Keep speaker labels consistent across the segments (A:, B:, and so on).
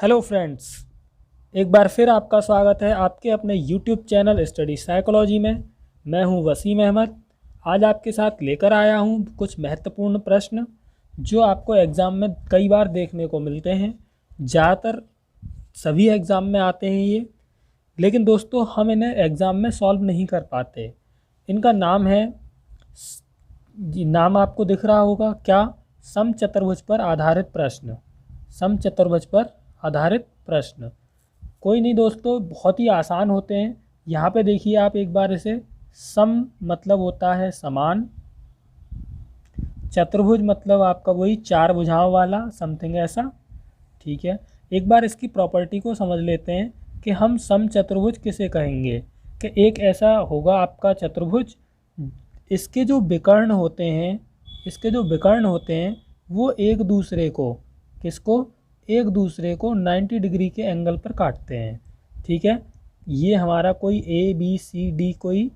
A: Hello friends, एक बार फिर आपका स्वागत है आपके अपने यूट्यूब चैनल स्टडी साइकोलॉजी में। मैं हूं वसीम अहमद। आज आपके साथ लेकर आया हूं कुछ महत्वपूर्ण प्रश्न जो आपको एग्ज़ाम में कई बार देखने को मिलते हैं। ज़्यादातर सभी एग्ज़ाम में आते हैं ये, लेकिन दोस्तों हम इन्हें एग्ज़ाम में सॉल्व नहीं कर पाते। इनका नाम है, जी नाम आपको दिख रहा होगा क्या, समचतुर्भुज पर आधारित प्रश्न। समचतुर्भुज पर आधारित प्रश्न कोई नहीं दोस्तों, बहुत ही आसान होते हैं। यहाँ पे देखिए आप एक बार इसे, सम मतलब होता है समान, चतुर्भुज मतलब आपका वही चार भुजाओं वाला, समथिंग ऐसा। ठीक है, एक बार इसकी प्रॉपर्टी को समझ लेते हैं कि हम समचतुर्भुज किसे कहेंगे। कि एक ऐसा होगा आपका चतुर्भुज, इसके जो विकर्ण होते हैं, वो एक दूसरे को, किसको, एक दूसरे को 90 डिग्री के एंगल पर काटते हैं। ठीक है, ये हमारा कोई ए बी सी डी कोई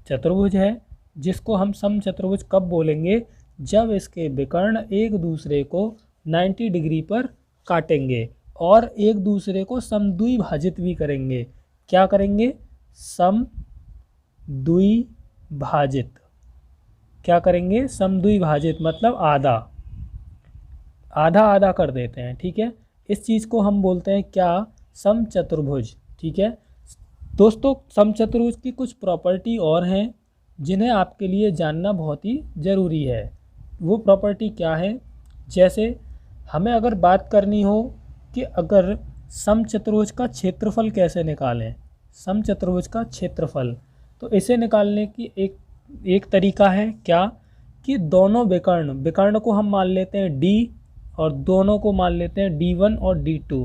A: चतुर्भुज है, जिसको हम समचतुर्भुज कब बोलेंगे, जब इसके विकर्ण एक दूसरे को 90 डिग्री पर काटेंगे और एक दूसरे को समद्विभाजित भी करेंगे। क्या करेंगे, समद्विभाजित। क्या करेंगे, समद्विभाजित मतलब आधा आधा कर देते हैं। ठीक है, इस चीज़ को हम बोलते हैं क्या, समचतुर्भुज। ठीक है दोस्तों, समचतुर्भुज की कुछ प्रॉपर्टी और हैं जिन्हें आपके लिए जानना बहुत ही ज़रूरी है। वो प्रॉपर्टी क्या है, जैसे हमें अगर बात करनी हो कि अगर समचतुर्भुज का क्षेत्रफल कैसे निकालें, समचतुर्भुज का क्षेत्रफल, तो इसे निकालने की एक तरीका है क्या, कि दोनों विकर्ण को हम मान लेते हैं D और दोनों को मान लेते हैं D1 और D2।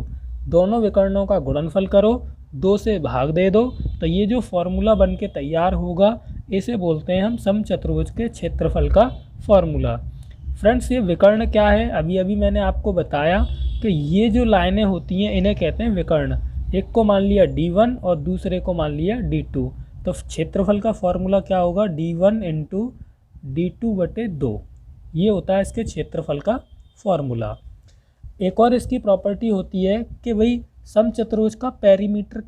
A: दोनों विकर्णों का गुणनफल करो, 2 से भाग दे दो, तो ये जो फॉर्मूला बन के तैयार होगा इसे बोलते हैं हम समचतुर्भुज के क्षेत्रफल का फॉर्मूला। फ्रेंड्स, ये विकर्ण क्या है, अभी मैंने आपको बताया कि ये जो लाइनें होती हैं इन्हें कहते हैं विकर्ण। एक को मान लिया D1 और दूसरे को मान लिया D2, तो क्षेत्रफल का फॉर्मूला क्या होगा, D1 इंटू D2/2। ये होता है इसके क्षेत्रफल का फॉर्मूला। एक और इसकी प्रॉपर्टी होती है कि भाई समचतुर्भुज का पेरीमीटर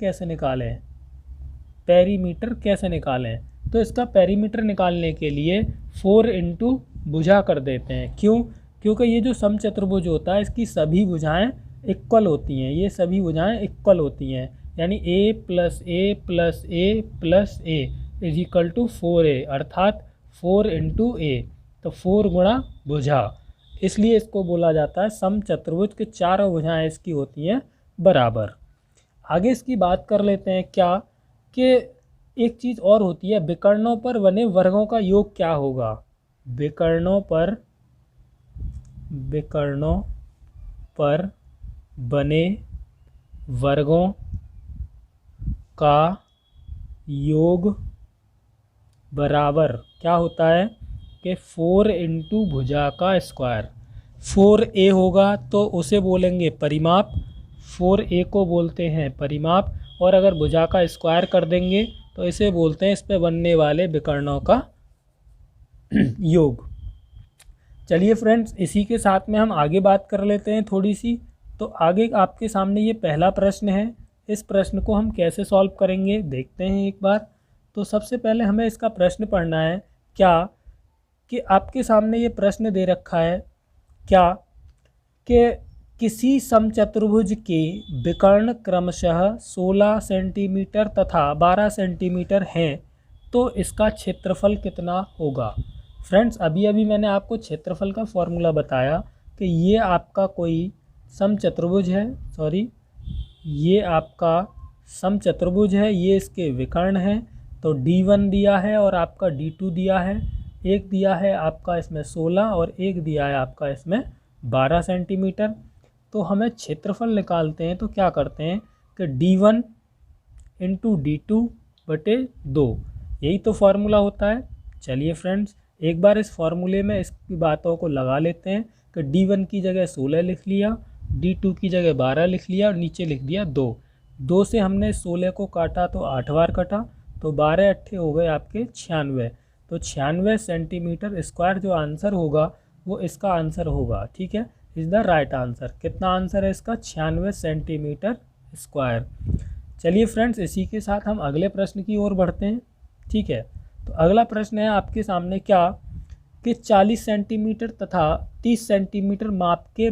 A: कैसे निकालें, तो इसका पेरीमीटर निकालने के लिए 4 इंटू भुजा कर देते हैं। क्यों, क्योंकि ये जो समचतुर्भुज होता है इसकी सभी भुजाएं इक्वल होती हैं, ये सभी भुजाएं इक्वल होती हैं, यानी a + a + a + a = 4a, अर्थात 4 इंटू a, तो 4 गुणा भुजा, इसलिए इसको बोला जाता है समचतुर्भुज के चारों भुजाएं इसकी होती हैं बराबर। आगे इसकी बात कर लेते हैं क्या, कि एक चीज़ और होती है, विकर्णों पर बने वर्गों का योग क्या होगा। विकर्णों पर बने वर्गों का योग बराबर क्या होता है कि 4 इंटू भुजा का स्क्वायर। 4a होगा तो उसे बोलेंगे परिमाप, 4a को बोलते हैं परिमाप, और अगर भुजा का स्क्वायर कर देंगे तो इसे बोलते हैं इस पे बनने वाले विकर्णों का योग। चलिए फ्रेंड्स, इसी के साथ में हम आगे बात कर लेते हैं थोड़ी सी। तो आगे आपके सामने ये पहला प्रश्न है, इस प्रश्न को हम कैसे सॉल्व करेंगे देखते हैं एक बार। तो सबसे पहले हमें इसका प्रश्न पढ़ना है क्या, कि आपके सामने ये प्रश्न दे रखा है क्या, कि किसी समचतुर्भुज के विकर्ण क्रमशः 16 सेंटीमीटर तथा 12 सेंटीमीटर हैं, तो इसका क्षेत्रफल कितना होगा। फ्रेंड्स, अभी मैंने आपको क्षेत्रफल का फॉर्मूला बताया कि ये आपका कोई समचतुर्भुज है, ये आपका समचतुर्भुज है, ये इसके विकर्ण हैं। तो D1 दिया है और आपका D2 दिया है, एक दिया है आपका इसमें 16 और एक दिया है आपका इसमें 12 सेंटीमीटर। तो हमें क्षेत्रफल निकालते हैं, तो क्या करते हैं कि D1 इंटू D2/2, यही तो फार्मूला होता है। चलिए फ्रेंड्स, एक बार इस फार्मूले में इसकी बातों को लगा लेते हैं कि D1 की जगह 16 लिख लिया, D2 की जगह 12 लिख लिया और नीचे लिख दिया 2 से हमने 16 को काटा तो 8 बार कटा, तो 12 अट्ठे हो गए आपके 96। तो 96 सेंटीमीटर स्क्वायर जो आंसर होगा वो इसका आंसर होगा। ठीक है, इज़ द राइट आंसर। कितना आंसर है इसका? 96 सेंटीमीटर स्क्वायर। चलिए फ्रेंड्स, इसी के साथ हम अगले प्रश्न की ओर बढ़ते हैं। ठीक है, तो अगला प्रश्न है आपके सामने क्या कि 40 सेंटीमीटर तथा 30 सेंटीमीटर माप के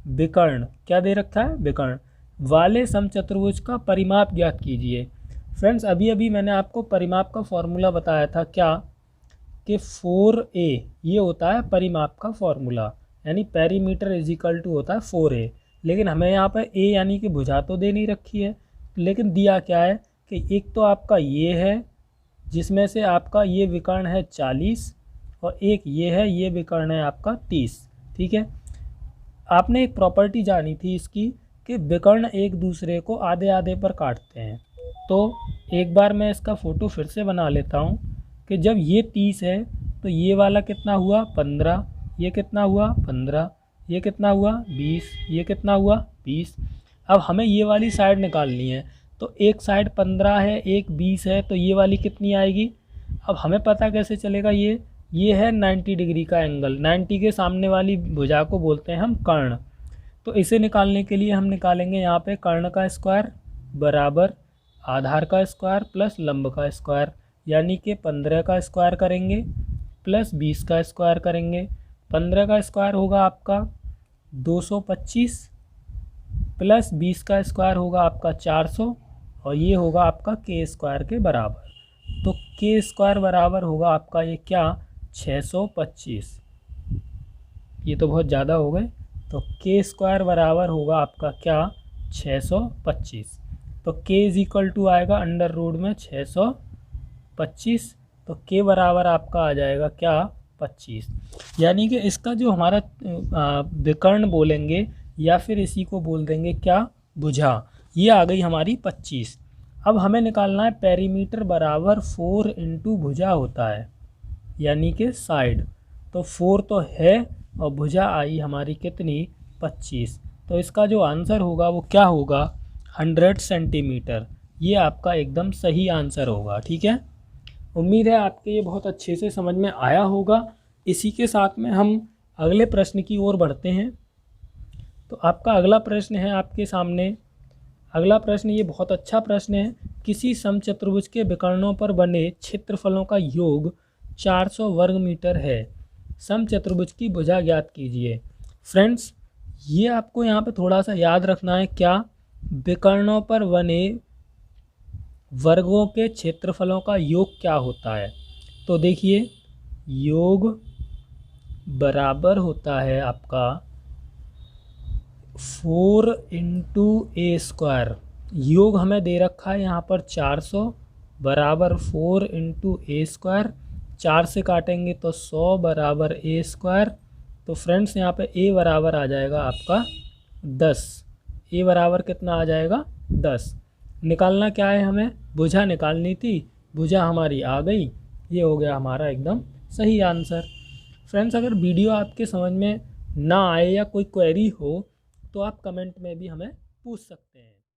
A: विकर्ण क्या दे रखा है? विकर्ण वाले समचतुर्भुज का परिमाप ज्ञात कीजिए। फ्रेंड्स, अभी अभी मैंने आपको परिमाप का फॉर्मूला बताया था क्या कि 4a ये होता है परिमाप का फॉर्मूला, यानी पेरीमीटर इज इक्वल टू होता है 4a। लेकिन हमें यहाँ पर a यानी कि भुजा तो दे नहीं रखी है, लेकिन दिया क्या है कि एक तो आपका ये है जिसमें से आपका ये विकर्ण है 40 और एक ये है, ये विकर्ण है आपका 30। ठीक है, आपने एक प्रॉपर्टी जानी थी इसकी कि विकर्ण एक दूसरे को आधे आधे पर काटते हैं। तो एक बार मैं इसका फ़ोटो फिर से बना लेता हूँ कि जब ये 30 है तो ये वाला कितना हुआ? 15, ये कितना हुआ? 15, ये कितना हुआ? 20, ये कितना हुआ? 20। अब हमें ये वाली साइड निकालनी है, तो एक साइड 15 है, एक 20 है, तो ये वाली कितनी आएगी? अब हमें पता कैसे चलेगा? ये है 90 डिग्री का एंगल, 90 के सामने वाली भुजा को बोलते हैं हम कर्ण। तो इसे निकालने के लिए हम निकालेंगे यहाँ पे कर्ण का स्क्वायर बराबर आधार का स्क्वायर प्लस लंब का स्क्वायर, यानी कि 15 का स्क्वायर करेंगे प्लस 20 का स्क्वायर करेंगे। 15 का स्क्वायर होगा आपका 225 प्लस 20 का स्क्वायर होगा आपका 400 और ये होगा आपका के स्क्वायर के बराबर। तो के स्क्वायर बराबर होगा आपका ये क्या? 625। ये तो बहुत ज़्यादा हो गए, तो के स्क्वायर बराबर होगा आपका क्या? 625। तो के इज इक्वल टू आएगा अंडर रूट में 625, तो के बराबर आपका आ जाएगा क्या? 25। यानी कि इसका जो हमारा विकर्ण बोलेंगे या फिर इसी को बोल देंगे क्या? भुजा, ये आ गई हमारी 25। अब हमें निकालना है पेरीमीटर बराबर 4 इंटू भुजा होता है, यानी कि साइड। तो 4 तो है और भुजा आई हमारी कितनी? 25। तो इसका जो आंसर होगा वो क्या होगा? 100 सेंटीमीटर। ये आपका एकदम सही आंसर होगा। ठीक है, उम्मीद है आपके ये बहुत अच्छे से समझ में आया होगा। इसी के साथ में हम अगले प्रश्न की ओर बढ़ते हैं। तो आपका अगला प्रश्न है आपके सामने। अगला प्रश्न ये बहुत अच्छा प्रश्न है। किसी समचतुर्भुज के विकर्णों पर बने क्षेत्रफलों का योग 400 वर्ग मीटर है। समचतुर्भुज की भुजा ज्ञात कीजिए। फ्रेंड्स, ये आपको यहाँ पे थोड़ा सा याद रखना है क्या? विकर्णों पर बने वर्गों के क्षेत्रफलों का योग क्या होता है? तो देखिए, योग बराबर होता है आपका 4 इंटू ए स्क्वायर। योग हमें दे रखा है यहाँ पर 400 बराबर 4 इंटू ए स्क्वायर। 4 से काटेंगे तो 100 बराबर ए स्क्वायर। तो फ्रेंड्स, यहाँ पे ए बराबर आ जाएगा आपका 10। ए बराबर कितना आ जाएगा? 10। निकालना क्या है? हमें भुजा निकालनी थी, भुजा हमारी आ गई। ये हो गया हमारा एकदम सही आंसर। फ्रेंड्स, अगर वीडियो आपके समझ में ना आए या कोई क्वेरी हो तो आप कमेंट में भी हमें पूछ सकते हैं।